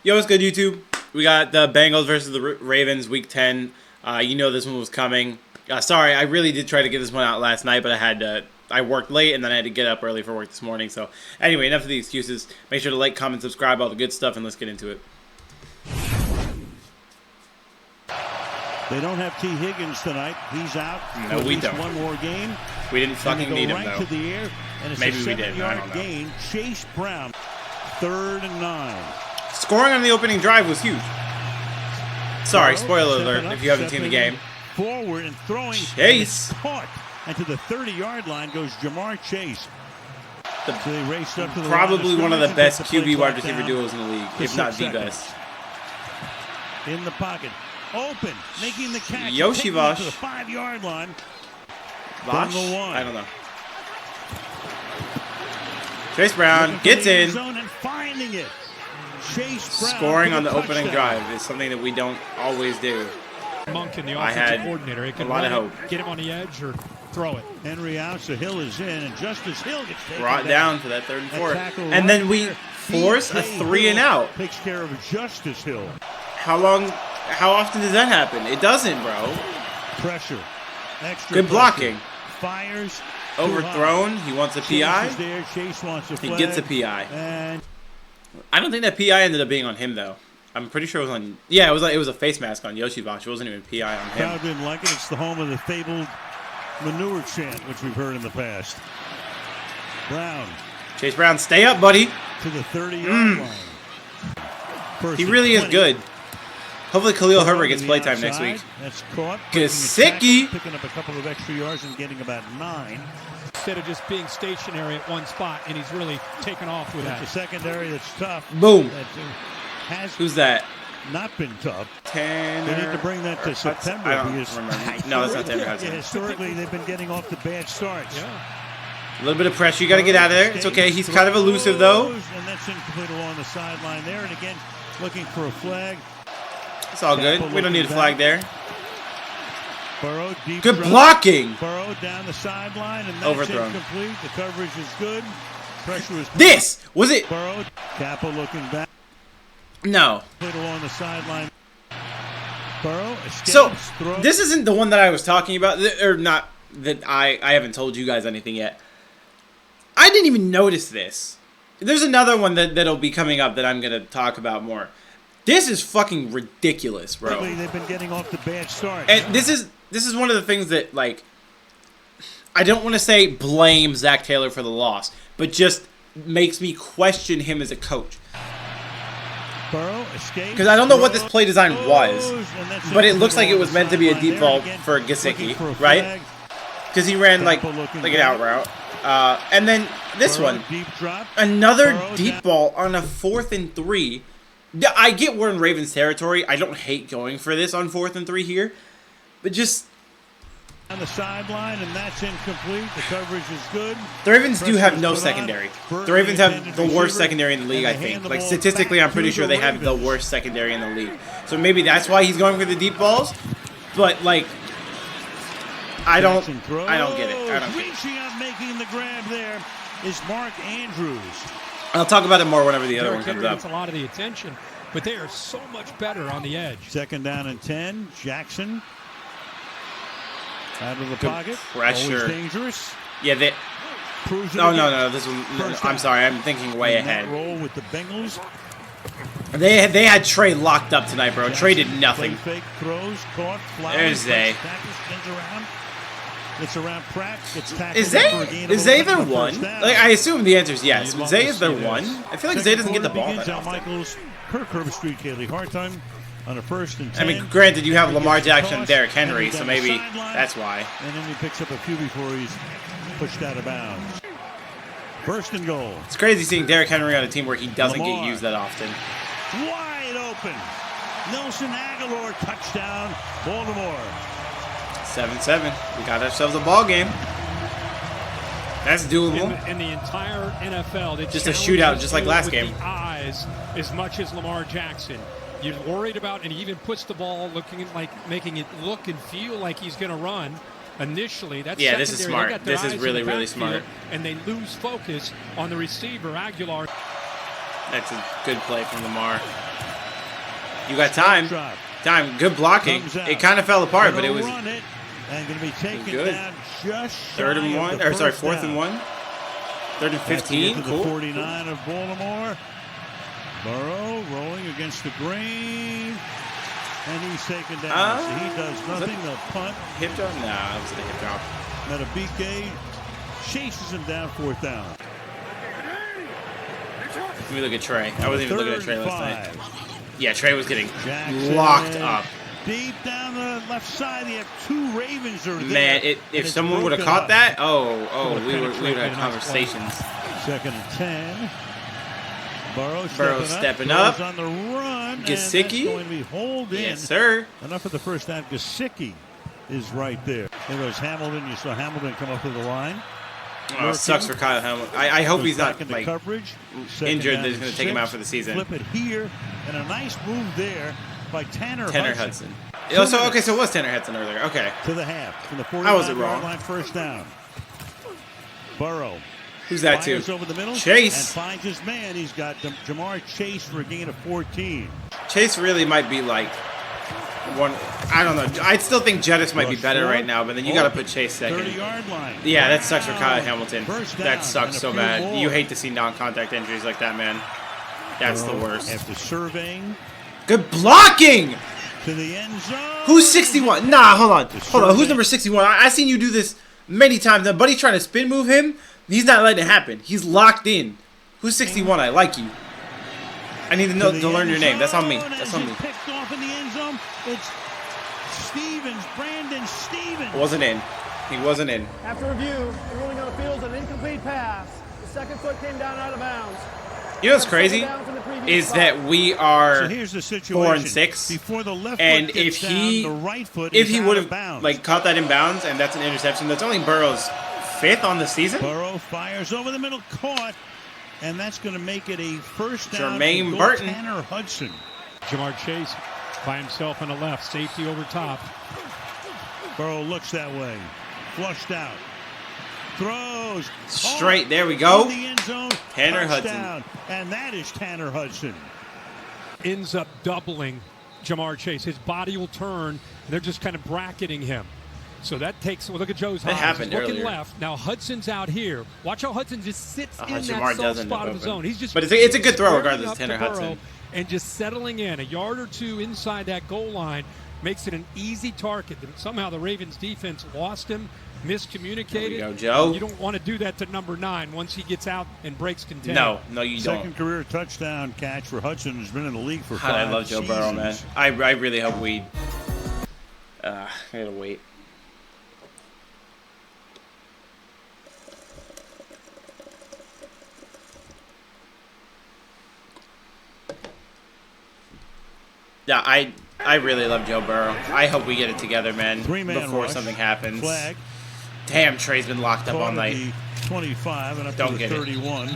Yo, what's good, YouTube? We got the Bengals versus the Ravens, Week 10. You know this one was coming. Sorry, I really did try to get this one out last night, but I worked late, and then I had to get up early for work this morning. So, anyway, enough of the excuses. Make sure to like, comment, subscribe, all the good stuff, and let's get into it. They don't have T. Higgins tonight. He's out. No, we don't. One more game. We didn't fucking need him, right though. To the air, and it's Maybe a we did. I don't know. Gain. Chase Brown, 3rd and 9. Scoring on the opening drive was huge. Sorry, spoiler alert if you haven't seen the game. Forward and throwing. Chase. Caught. And to the 30-yard line goes Jamar Chase. So they raced up to the probably one of the best QB wide receiver duos in the league, if not the best. In the pocket. Open. Making the catch. Yoshi Vosh. To the 5-yard line. Vosh? I don't know. Chase Brown gets in. And finding it. Chase Brown scoring on the opening drive is something that we don't always do. Monk in the I offensive had coordinator. He can a lot of hope. Get him on the edge or throw it. Henry out, so Hill is in, and Justice Hill gets taken brought down for that 3rd and 4. Right And then we force a 3 and out. Takes care of Justice Hill. How often does that happen? It doesn't, bro. Pressure. Extra good blocking. Fires. Overthrown. He wants a PI. There. Chase wants a flag. He gets a PI. And I don't think that PI ended up being on him, though. I'm pretty sure it was on. Yeah, it was a face mask on Yoshi Vosh. It wasn't even PI on him. Crowd didn't like it. It's the home of the fabled manure chant, which we've heard in the past. Brown. Chase Brown, stay up, buddy. To the 30-yard line. He really is good. Hopefully Khalil Herbert gets playtime next week. That's caught. Gesicki Picking up a couple of extra yards and getting about 9. Instead of just being stationary at one spot, and he's really taken off with that. The secondary that's tough. Boom. That, who's that? Not been tough. Tanner. They need to bring that to September. I don't remember. No, that's not Tanner Hudson. Historically, they've been getting off the bad starts. Yeah. A little bit of pressure. You got to get out of there. It's okay. He's kind of elusive, though. And that's incomplete along the sideline there. And again, looking for a flag. It's all good. We don't need a flag there. Burrow, deep good blocking. Burrow down the sideline, and that's overthrown. Incomplete. The coverage is good. Pressure is. This was it. Burrow, Kappa looking back. No. Played along the sideline. Burrow escapes, so throws. This isn't the one that I was talking about, or not. That I haven't told you guys anything yet. I didn't even notice this. There's another one that'll be coming up that I'm gonna talk about more. This is fucking ridiculous, bro. They've been getting off the bad start. And this is one of the things that, like, I don't want to say blame Zach Taylor for the loss, but just makes me question him as a coach. Because I don't know what this play design was, but it looks like it was meant to be a deep ball for Gesicki, right? Because he ran like an out route. And then this one, another deep ball on a 4th and 3. I get we're in Ravens territory. I don't hate going for this on 4th and 3 here, but just on the sideline, and that's incomplete. The coverage is good. The Ravens do have no secondary. The Ravens have the worst secondary in the league, I think. Like, statistically, I'm pretty sure they have the worst secondary in the league. So maybe that's why he's going for the deep balls. But, like, I don't get it. I don't get it. Reaching out, making the grab there is Mark Andrews. I'll talk about it more whenever the other one comes up. Gets a lot of the attention, but they are so much better on the edge. 2nd down and 10. Jackson out of the pocket. Pressure. Always dangerous. Yeah, they. No. This one. No, I'm sorry. I'm thinking way ahead. Roll with the Bengals. They had Trey locked up tonight, bro. Trey did nothing. Fake throws, caught, there's Zay. It's around Pratt. Is Zay their one? Like, I assume the answer is yes. Zay is their one. I feel like Zay doesn't get the ball that often. Michaels, Kirk Herbstreit, Kaylee Hartime on a 1st and 10. I mean, granted, you have Lamar Jackson and Derrick Henry, so maybe that's why. And then he picks up a few before he's pushed out of bounds. 1st and goal. It's crazy seeing Derrick Henry on a team where he doesn't get used that often. Wide open. Nelson Aguilar, touchdown, Baltimore. 7-7. We got ourselves a ball game. That's doable. In the entire NFL, just a shootout, just like last game. The eyes, as much as Lamar Jackson. You're worried about, and he even puts the ball making it look and feel like he's going to run. Initially, that's yeah, this is smart. This is really, really smart. And they lose focus on the receiver, Aguilar. That's a good play from Lamar. You got time. Time. Good blocking. It kind of fell apart, but it was and going to be taken good. down just 3rd and 1, or sorry, 4th and 1. 3rd and 15. Cool. The 49 of Baltimore. Burrow rolling against the grain, and he's taken down. So he does nothing. The punt. Hip drop? Nah, that was a hip drop. Metabike chases him down, 4th down. Let me look at Trey. I wasn't even looking at Trey last night. Yeah, Trey was getting locked up. Deep down the left side, they have 2 Ravens are there. Man, if someone would have caught that, we would have had conversations. 2nd and 10. Burrow stepping up. On the run. Gesicki. Going to be hauled in. Yes, sir. Enough for the first down. Gesicki is right there. There goes Hamilton. You saw Hamilton come up to the line. Oh, sucks for Kyle Hamilton. I hope he's not like coverage. Injured that he's going to take him out for the season. Flip it here, and a nice move there by Tanner Hudson. So it was Tanner Hudson earlier. Okay. To the half. From the 49-yard line, first down. Burrow. Who's that to? Over the middle Chase. And finds his man. He's got Jamar Chase for a gain of 14. Chase really might be like one. I don't know. I still think Jettis might be better right now, but then you got to put Chase second. 30-yard line. Yeah, that sucks for Kyle Hamilton. That sucks so bad. You hate to see non-contact injuries like that, man. That's the worst. After surveying. Good blocking. To the end zone. Who's 61? Nah, hold on. Who's number 61? I seen you do this many times. Now, buddy's trying to spin move him. He's not letting it happen. He's locked in. Who's 61? I like you. I need to know to learn your name. That's on me. That's on me. Picked off in the end zone. It's Stevens, Brandon Stevens. Wasn't in. He wasn't in. After review, the ruling on the field is an incomplete pass. The second foot came down out of bounds. You know what's crazy? Is that we are 4 and 6, Before the left and foot if he down, the right foot if he would have like caught that in bounds, and that's an interception, that's only Burrow's 5th on the season. Burrow fires over the middle, caught, and that's going to make it a first down. Jermaine Burton. Tanner Hudson. Jamar Chase by himself on the left, safety over top. Burrow looks that way, flushed out. Throws straight. There we go. The end zone, Tanner Hudson. And that is Tanner Hudson. Ends up doubling Jamar Chase. His body will turn, and they're just kind of bracketing him. So that takes. Well, look at Joe's that happened looking earlier. Left. Now Hudson's out here. Watch how Hudson just sits in Jamar that soft spot of the zone. He's just. But it's a good throw regardless. Tanner Hudson. And just settling in a yard or two inside that goal line makes it an easy target. Somehow the Ravens defense lost him. Miscommunicated. There we go, Joe. You don't want to do that to number 9 once he gets out and breaks contain. No, you don't. Second career touchdown catch for Hudson. Has been in the league for 5 I love Joe seasons. Burrow, man. I really hope we. I gotta wait. Yeah, I really love Joe Burrow. I hope we get it together, man, before something happens. Flag. Damn, Trey's been locked up all night. 25 and up to the 31.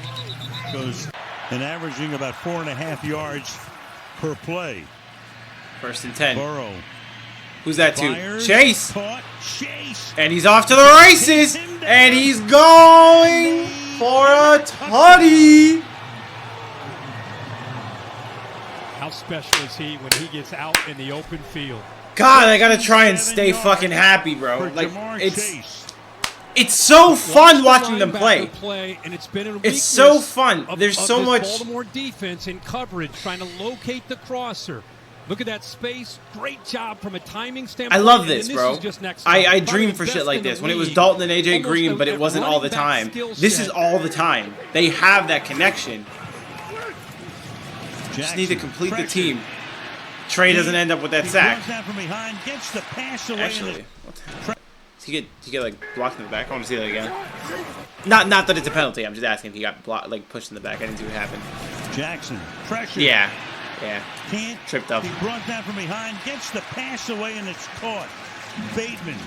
Goes and averaging about 4.5 yards per play. 1st and 10. Burrow. Who's that to? Fires, Chase. Caught, Chase. And he's off to the races. And he's going for a tutty. How special is he when he gets out in the open field? God, I gotta try and stay fucking happy, bro. Like, it's so fun watching them play. And it's been a it's so fun. There's so much Baltimore defense in coverage trying to locate the crosser. Look at that space. Great job from a timing standpoint. I love this, bro. Next I dream for shit like this. When it was Dalton and AJ Green, but it wasn't all the time. This is all the time. They have that connection. Just need to complete the team. Trey doesn't end up with that sack. Actually, he get like blocked in the back? I want to see that again. Not that it's a penalty. I'm just asking if he got blocked, like pushed in the back. I didn't see what happened. Jackson pressure. Yeah. Can't. Tripped up. He brought down from behind, gets the pass away, and it's caught. Bateman.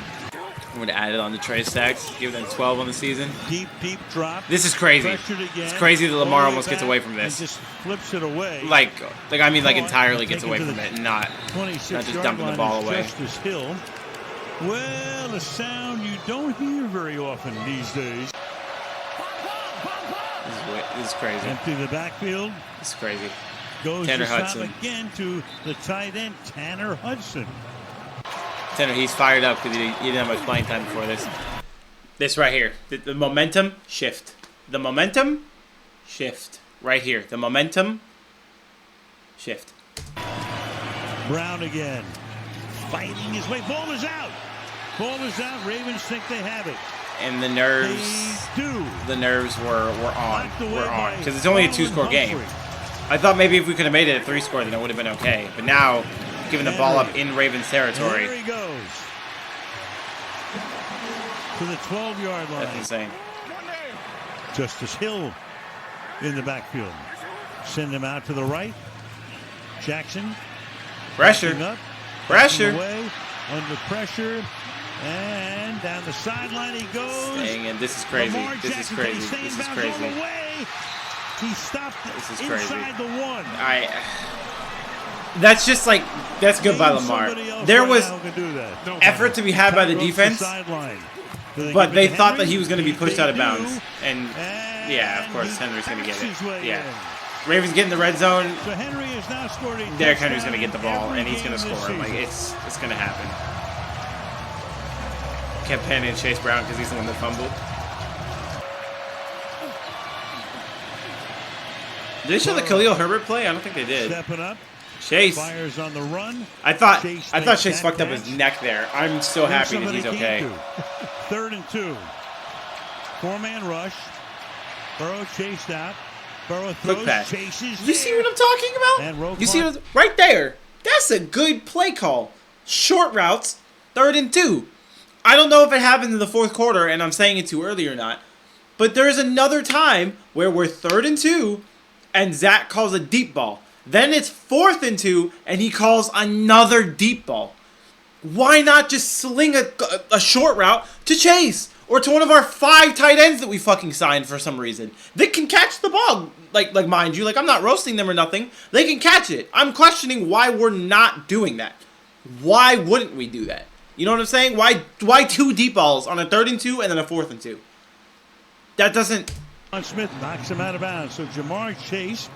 I'm going to add it on to Trey's sacks. Give them 12 on the season. Deep drop. This is crazy. It's crazy that Lamar almost gets away from this. Just flips it away. Like I mean, like entirely gets away from it, and not just dumping the ball away. Justice Hill. Well, a sound you don't hear very often these days. This is crazy. Empty the backfield. This is crazy. Goes Tanner this time Hudson. again to the tight end, Tanner Hudson. Tanner, he's fired up because he didn't have much playing time before this. This right here. The momentum shift. The momentum shift. Right here. The momentum shift. Brown again. Fighting his way. Ball is out. Ball is out. Ravens think they have it. And the nerves. They do. The nerves were on. We're on. Because it's only a 2-score game. I thought maybe if we could have made it a 3-score, then it would have been okay. But now, giving the ball up in Ravens territory. There he goes. To the 12-yard line. That's insane. Justice Hill in the backfield. Send him out to the right. Jackson. Pressure. Up, Pressure. away, under pressure. And down the sideline he goes. Staying in. This is crazy. Lamar This is Jackson, crazy. staying This is bounds crazy. all the way. He stopped This is inside crazy. the 1. That's just like, that's good by Lamar. There was effort to be had by the defense, but they thought that he was going to be pushed out of bounds. And yeah, of course, Henry's going to get it. Yeah. Ravens get in the red zone. Derrick Henry's going to get the ball, and he's going to score. Like, it's going to happen. Kept panning Chase Brown because he's the one that fumbled. Did they show the Khalil Herbert play? I don't think they did. Stepping up. Chase. Fires on the run. I thought Chase fucked up his neck there. I'm so happy that he's okay. 3rd and 2. 4-man rush. Burrow chased out. Burrow throws. Quick pass. Chases. You see what I'm talking about? You see what, right there? That's a good play call. Short routes. 3rd and 2. I don't know if it happened in the 4th quarter, and I'm saying it too early or not. But there's another time where we're 3rd and 2, and Zach calls a deep ball. Then it's 4th and 2, and he calls another deep ball. Why not just sling a short route to Chase? Or to one of our 5 tight ends that we fucking signed for some reason. They can catch the ball. Like mind you, like I'm not roasting them or nothing. They can catch it. I'm questioning why we're not doing that. Why wouldn't we do that? You know what I'm saying? Why 2 deep balls on a 3rd and 2 and then a 4th and 2? That doesn't... Smith knocks him out of bounds. So Jamar Chase.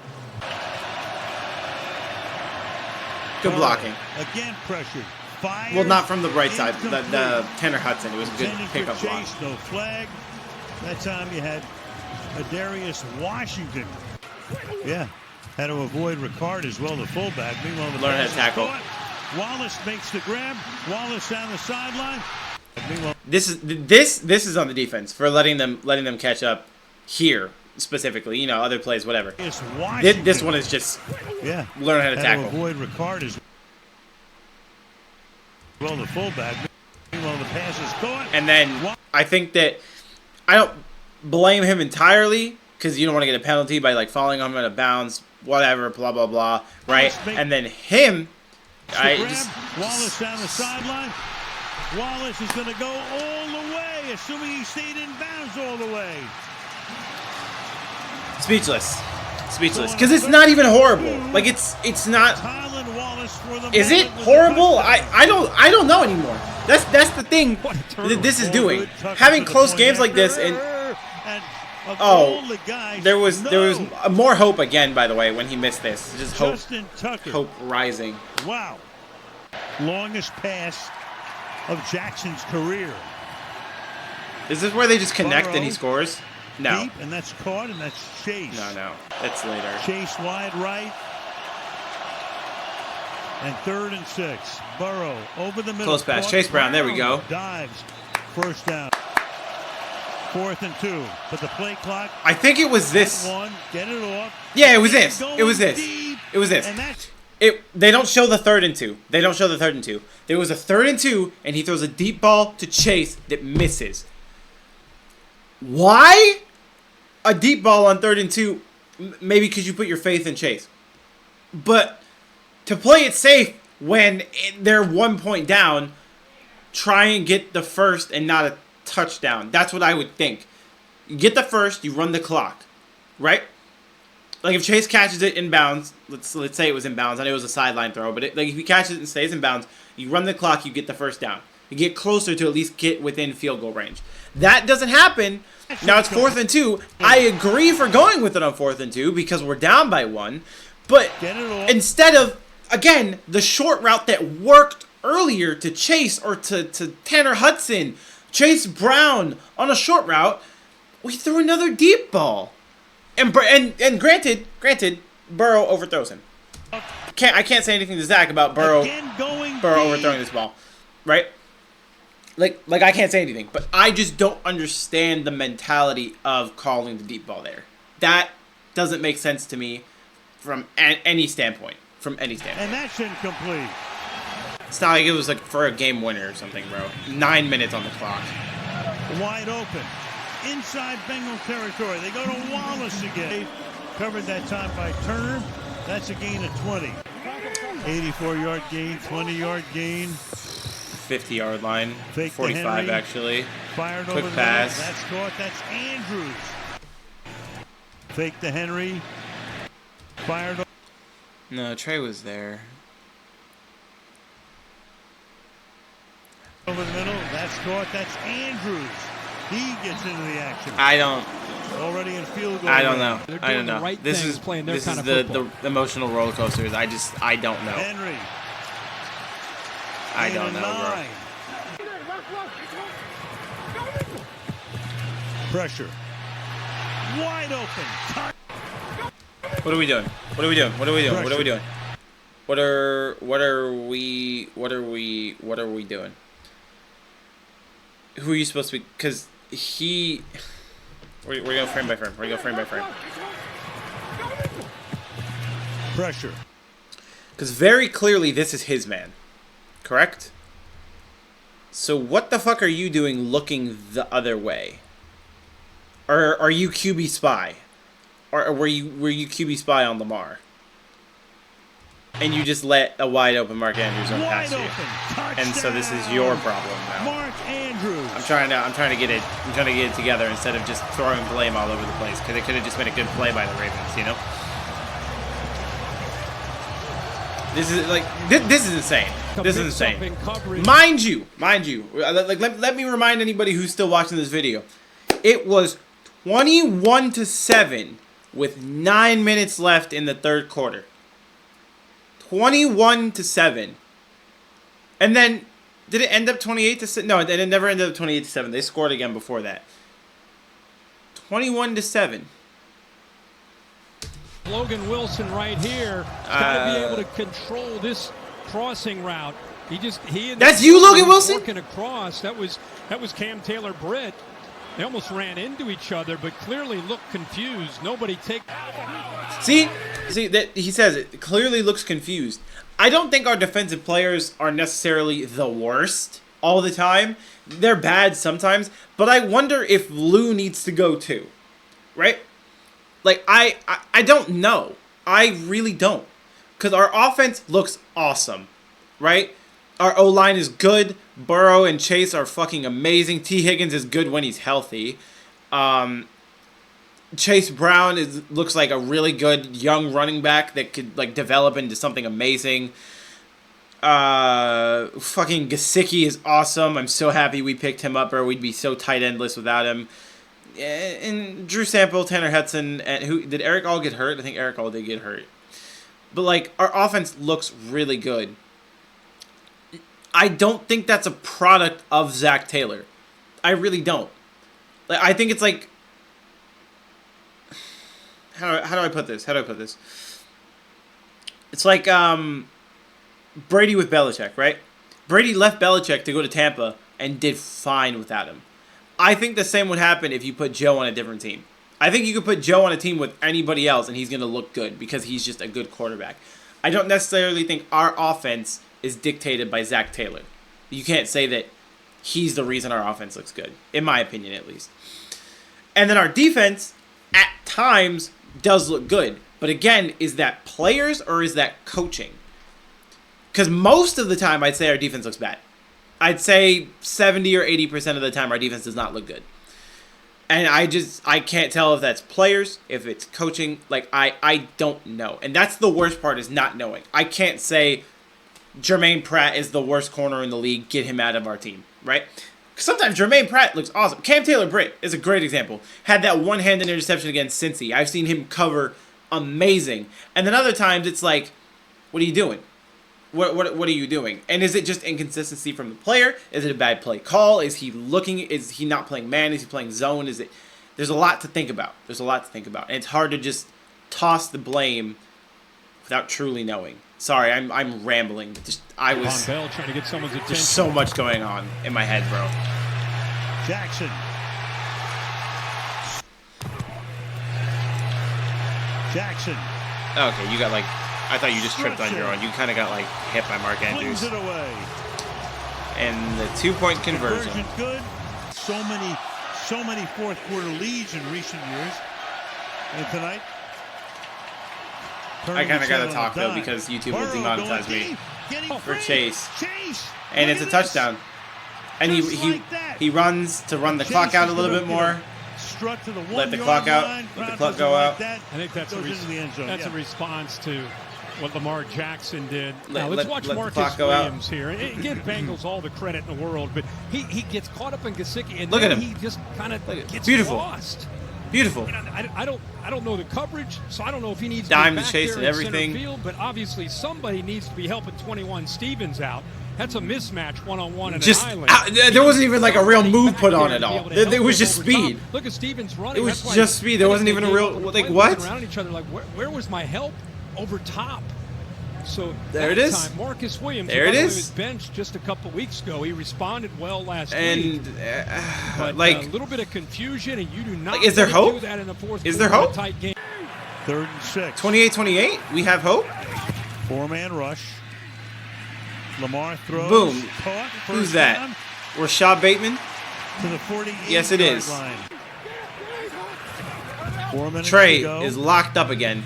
Good blocking. Again pressured. Fires well, not from the right side. The Tanner Hudson. It was a good pickup block. No flag. That time you had Darius Washington. Yeah. Had to avoid Ricard as well, the fullback. Meanwhile, the learn how to tackle. Wallace makes the grab. Wallace down the sideline. This is on the defense for letting them catch up here specifically. You know, other plays, whatever. This one is just learn how to tackle. Avoid Ricard as well, the fullback. Meanwhile, the pass is caught. And then I think that I don't blame him entirely because you don't want to get a penalty by like falling on him out of bounds, whatever, blah blah blah, right? And then him, Wallace down the sideline. Wallace is going to go all the way, assuming he stayed in bounds all the way. Speechless, because it's not even horrible. Like it's not. Is it horrible? I don't know anymore. That's the thing that this is doing. Having close games like this and there was more hope again. By the way, when he missed this, just hope rising. Wow, longest pass of Jackson's career. Is this where they just connect and he scores? No. Deep, and that's caught, and that's Chase. No, that's later. Chase wide right. And 3rd and 6. Burrow over the middle. Close pass. Chase Brown. There we go. Dives. 1st down. 4th and 2. But the play clock. I think it was this. Get it off. Yeah, it was this. It was this. It was this. They don't show the 3rd and 2. They don't show the 3rd and 2. There was a 3rd and 2, and he throws a deep ball to Chase that misses. Why? A deep ball on 3rd and 2, maybe because you put your faith in Chase. But to play it safe when they're 1 point down, try and get the first and not a touchdown. That's what I would think. You get the first, you run the clock, right? Like if Chase catches it in bounds, let's say it was in bounds. I know it was a sideline throw, but like if he catches it and stays in bounds, you run the clock, you get the first down. You get closer to at least get within field goal range. That doesn't happen. Now it's 4th and 2. I agree for going with it on 4th and 2 because we're down by 1. But Get it off. instead of, again, the short route that worked earlier to Chase or to Tanner Hudson, Chase Brown on a short route, we threw another deep ball. And granted, Burrow overthrows him. I can't say anything to Zach about Burrow overthrowing this ball, right? Like I can't say anything, but I just don't understand the mentality of calling the deep ball there. That doesn't make sense to me from any standpoint. And that's incomplete. It's not like it was like for a game winner or something, bro. 9 minutes on the clock. Wide open. Inside Bengal territory. They go to Wallace again. Covered that time by Turner. That's a gain of 20. 84-yard gain, 20-yard gain. 50-yard line. Fake 45 actually. Fired Quick over the pass. middle. That's caught. That's Andrews. Fake to Henry. Fired. No, Trey was there. Over the middle. That's caught. That's Andrews. He gets into the action. I don't Already in field goal. know. They're I doing don't know. the right This things, is playing their this kind is of the emotional roller coasters. I don't know. Henry. I don't know, bro. Pressure. Wide open. What are we doing? What are we doing? What are we doing? What are we doing? What are we doing? Who are you supposed to be? Because we're going frame by frame. We're going frame by frame. Pressure. Because very clearly this is his man. Correct? So what the fuck are you doing looking the other way? Or are you QB spy? Or were you QB spy on Lamar? And you just let a wide open Mark Andrews run past you. And so this is your problem now. Mark Andrews. I'm trying to get it together instead of just throwing blame all over the place, because it could have just been a good play by the Ravens, you know? This is insane. This is insane. Mind you, let me remind anybody who's still watching this video. It was 21-7 with 9 minutes left in the third quarter. 21-7. And then did it end up 28-7? No, it never ended up 28-7. They scored again before that. 21-7. Logan Wilson right here has got to be able to control this crossing route. That's you, Logan Wilson? Working across. That was Cam Taylor-Britt. They almost ran into each other, but clearly looked confused. Nobody take. See that he says it clearly looks confused. I don't think our defensive players are necessarily the worst all the time. They're bad sometimes, but I wonder if Lou needs to go too, right? Like I don't know. I really don't, because our offense looks awesome, right? Our O-line is good. Burrow and Chase are fucking amazing. T. Higgins is good when he's healthy. Chase Brown looks like a really good young running back that could like develop into something amazing. Fucking Gesicki is awesome. I'm so happy we picked him up, or we'd be so tight endless without him. And Drew Sample, Tanner Hudson, and who did Eric All get hurt? I think Eric All did get hurt. But like our offense looks really good. I don't think that's a product of Zach Taylor. I really don't. Like I think it's like how do I put this? It's like Brady with Belichick, right? Brady left Belichick to go to Tampa and did fine without him. I think the same would happen if you put Joe on a different team. I think you could put Joe on a team with anybody else and he's going to look good because he's just a good quarterback. I don't necessarily think our offense is dictated by Zach Taylor. You can't say that he's the reason our offense looks good, in my opinion at least. And then our defense, at times, does look good. But again, is that players or is that coaching? Because most of the time, I'd say our defense looks bad. I'd say 70 or 80% of the time, our defense does not look good. And I can't tell if that's players, if it's coaching. Like, I don't know. And that's the worst part, is not knowing. I can't say Jermaine Pratt is the worst corner in the league, get him out of our team, right? Sometimes Jermaine Pratt looks awesome. Cam Taylor-Britt is a great example. Had that one-handed interception against Cincy. I've seen him cover amazing. And then other times it's like, what are you doing? What are you doing? And is it just inconsistency from the player? Is it a bad play call? Is he not playing man? Is he playing zone? There's a lot to think about. There's a lot to think about. And it's hard to just toss the blame without truly knowing. Sorry, I'm rambling. I was Bell trying to get someone's attention. There's so much going on in my head, bro. Jackson. Jackson. Okay, you got like, I thought you just tripped on your own. You kind of got like hit by Mark Andrews. Flings it away. And the 2-point conversion. Good. So many fourth quarter leads in recent years. And tonight, I kind of got to talk though because YouTube will demonetize me for Chase. And it's a touchdown. And he runs to run the clock out a little bit more. Let the clock out. Let the clock go out. I think that's a response to what Lamar Jackson did. Now let's watch Marcus Williams here. And give Bengals all the credit in the world, but he gets caught up in Gesicki, and look at him. He just kind of gets lost. Beautiful. I don't know the coverage, so I don't know if he needs dime to be back chase there and everything. Center field, but obviously somebody needs to be helping 21 Stevens out. That's a mismatch one-on-one in an island. There wasn't even like a real move put on it all. It was just speed. Look at Stevens running. It was just speed. There wasn't even a real like what? Around each other, like where was my help over top? So there it is. Time, Marcus Williams. There it is. Was benched just a couple weeks ago. He responded well last week. But like a little bit of confusion, and you do not. Like, is there hope? Do that in the fourth is there hope? Tight game. 3rd and 6. 28-28. We have hope. 4-man rush. Lamar throws. Boom. Caught. Who's that? Rashad Bateman? To the 48. Yes, it is. Line. 4 minutes Trey to go. is locked up again.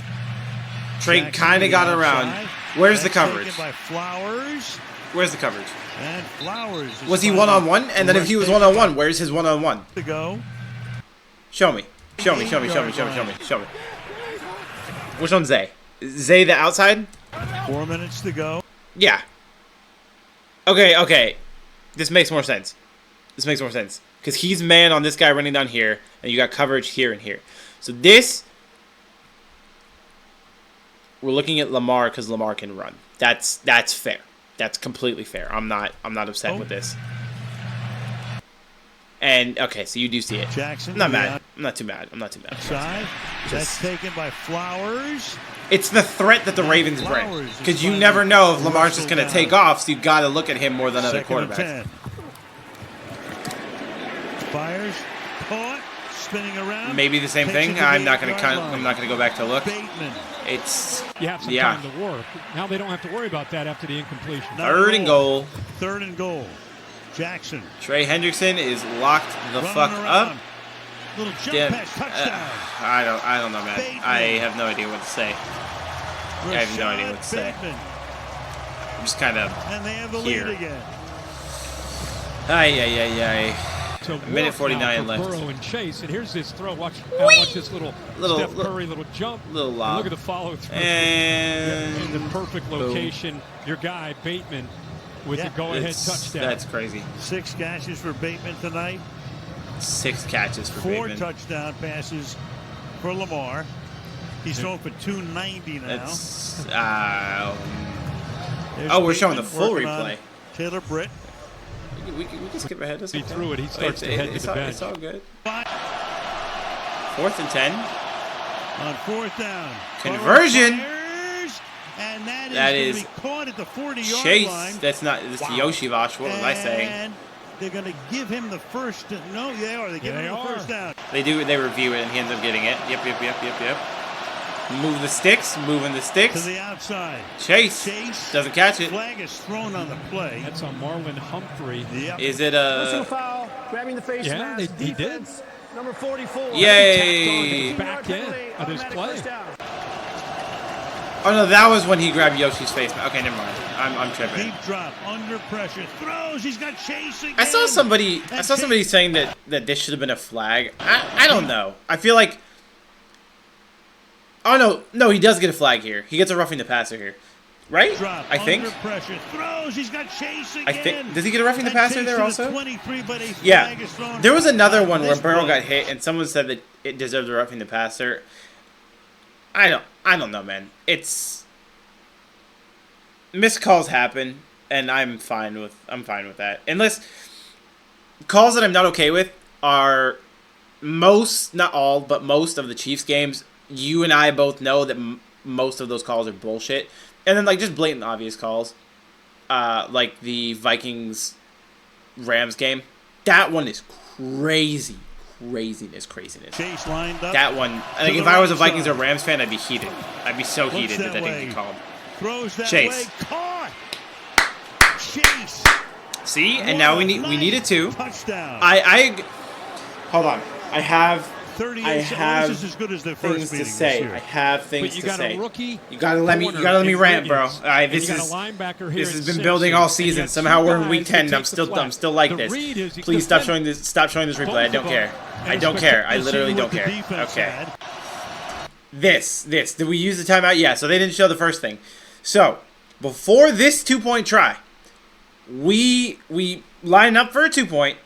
Trey kind of got around. Where's the coverage? By Flowers. Where's the coverage? And Flowers. Was he one-on-one? And then if he was one-on-one, where's his one-on-one? To go. Show me. Show me. Which one's Zay? Zay the outside? 4 minutes to go. Yeah. Okay. This makes more sense. Because he's man on this guy running down here, and you got coverage here and here. So this, we're looking at Lamar because Lamar can run. That's fair. That's completely fair. I'm not upset with this. And okay, so you do see it. Jackson. I'm not mad. I'm not too mad. Side. That's taken by Flowers. It's the threat that the Ravens bring. Because you never know if Lamar's just going to take off, so you got to look at him more than other quarterbacks. Fires. Caught. Spinning around. Maybe the same thing. I'm not going to go back to look. Bateman. It's you have some time to work. Now they don't have to worry about that after the incompletion. 3rd and goal. 3rd and goal. Jackson. Trey Hendrickson is locked the fuck up. Little jump pass, touchdown. I don't know, man. Bateman. I have no idea what to say. I have no idea what to say. I'm just kind of and they have the here. lead again. A minute 49 left. Burrow and Chase, and here's this throw. Watch this little Steph Curry little jump. Little lob. Look at the follow through. And in the perfect location. Boom. Your guy Bateman with the go-ahead touchdown. That's crazy. 6 catches for Bateman tonight. 6 catches for Bateman. 4 touchdown passes for Lamar. He's thrown for 290 now. That's, we're showing the full replay. Taylor Britt. We can skip ahead. He threw it. He starts to head to the bench. It's all good. 4th and 10. On 4th down. Conversion. And that is caught at the 40-yard Chase. line. That's the Yoshi Vosh. What was I saying? And they're going to give him the first. No, they are. They give him the first down. They do. They review it, and he ends up getting it. Yep. Moving the sticks. To the outside. Chase doesn't catch it. Flag is thrown on the play. That's on Marlon Humphrey. Yep. Is it a personal foul? Grabbing the face mask. He did. Number 44. Yay! Back in of his play. Oh no, that was when he grabbed Yoshi's face. Okay, never mind. I'm tripping. Deep drop under pressure. Throws. He's got Chase again. I saw somebody saying that this should have been a flag. I don't know. I feel like. Oh no, he does get a flag here. He gets a roughing the passer here, right? Drop, I think. Under pressure. Throws. He's got Chase again. I think. Does he get a roughing the passer there also? 23, but a yeah. flag is thrown. There was another one where Burrow got hit, and someone said that it deserved a roughing the passer. I don't know, man. It's missed calls happen, and I'm fine with that. Unless calls that I'm not okay with are most, not all, but most of the Chiefs games. You and I both know that most of those calls are bullshit. And then, like, just blatant obvious calls. Like the Vikings-Rams game. That one is crazy. Craziness. Chase lined up. That one, like, if I was a Vikings or Rams fan, I'd be heated. I'd be so heated that didn't get called. Throws that Chase. way. Caught. Chase. See? And now we need it too. Touchdown. Hold on. I have 38 have this is as good as their things first to meeting say. this year. I have things but you to got say. A rookie you gotta let me rant, bro. This has been building all season. Somehow we're in week 10 and I'm still like this. Please stop showing this replay. I don't care. I don't care. I literally don't care. Okay. This. Did we use the timeout? Yeah, so they didn't show the first thing. So, before this 2-point try, we line up for a 2-point.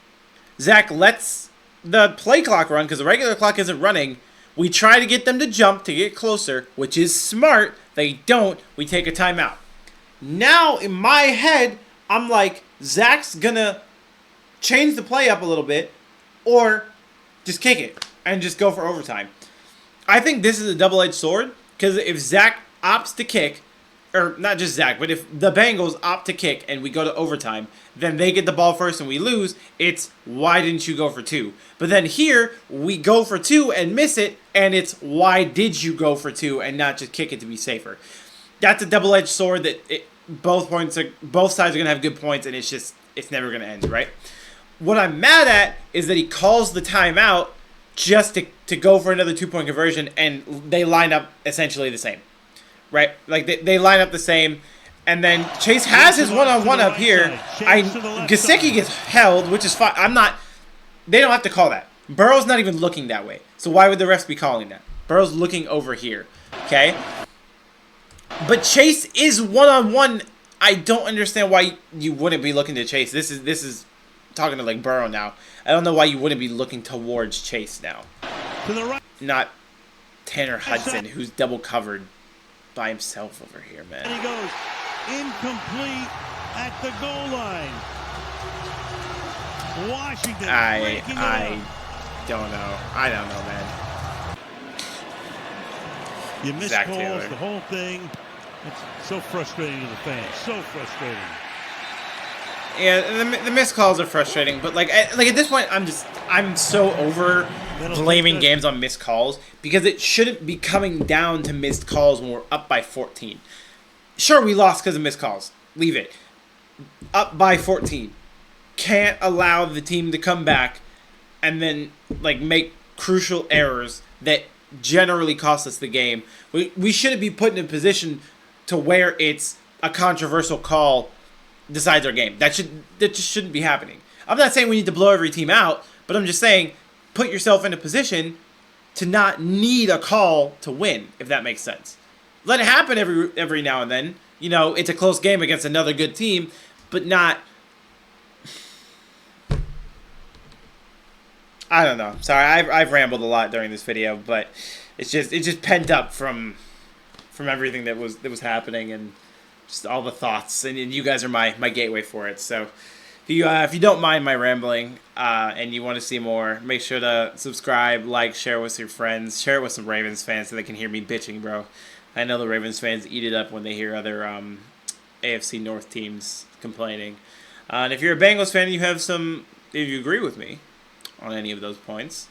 Zach lets the play clock run because the regular clock isn't running. We try to get them to jump to get closer, which is smart. They don't. We take a timeout. Now, in my head, I'm like, Zach's gonna change the play up a little bit or just kick it and just go for overtime. I think this is a double-edged sword because if Zach opts to kick, or not just Zach, but if the Bengals opt to kick and we go to overtime, then they get the ball first and we lose, it's why didn't you go for 2? But then here, we go for 2 and miss it, and it's why did you go for 2 and not just kick it to be safer? That's a double-edged sword that both sides are going to have good points, and it's never going to end, right? What I'm mad at is that he calls the timeout just to go for another 2-point conversion, and they line up essentially the same. Right, like they line up the same, and then Chase has his one-on-one up here. Gesicki gets held, which is fine. They don't have to call that. Burrow's not even looking that way, so why would the refs be calling that? Burrow's looking over here, okay? But Chase is one-on-one. I don't understand why you wouldn't be looking to Chase. This is talking to like Burrow now. I don't know why you wouldn't be looking towards Chase now. To the right. Not Tanner Hudson, who's double covered by himself over here, man. And he goes incomplete at the goal line. Washington breaking it up. Don't know. I don't know, man. You miss Zach calls, Taylor. the whole thing. It's so frustrating to the fans. So frustrating. Yeah, the missed calls are frustrating, but like at this point, I'm so over blaming games on missed calls because it shouldn't be coming down to missed calls when we're up by 14. Sure, we lost because of missed calls. Leave it. Up by 14. Can't allow the team to come back and then like make crucial errors that generally cost us the game. We shouldn't be put in a position to where it's a controversial call decides our game. That just shouldn't be happening. I'm not saying we need to blow every team out, but I'm just saying put yourself in a position to not need a call to win, if that makes sense. Let it happen every now and then. You know, it's a close game against another good team, but not. I don't know. Sorry, I've rambled a lot during this video, but it's just pent up from everything that was happening and just all the thoughts, and you guys are my gateway for it. So if you don't mind my rambling and you want to see more, make sure to subscribe, like, share with your friends, share it with some Ravens fans so they can hear me bitching, bro. I know the Ravens fans eat it up when they hear other AFC North teams complaining. And if you're a Bengals fan, if you agree with me on any of those points,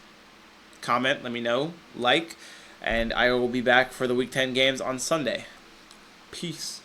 comment, let me know, like, and I will be back for the Week 10 games on Sunday. Peace.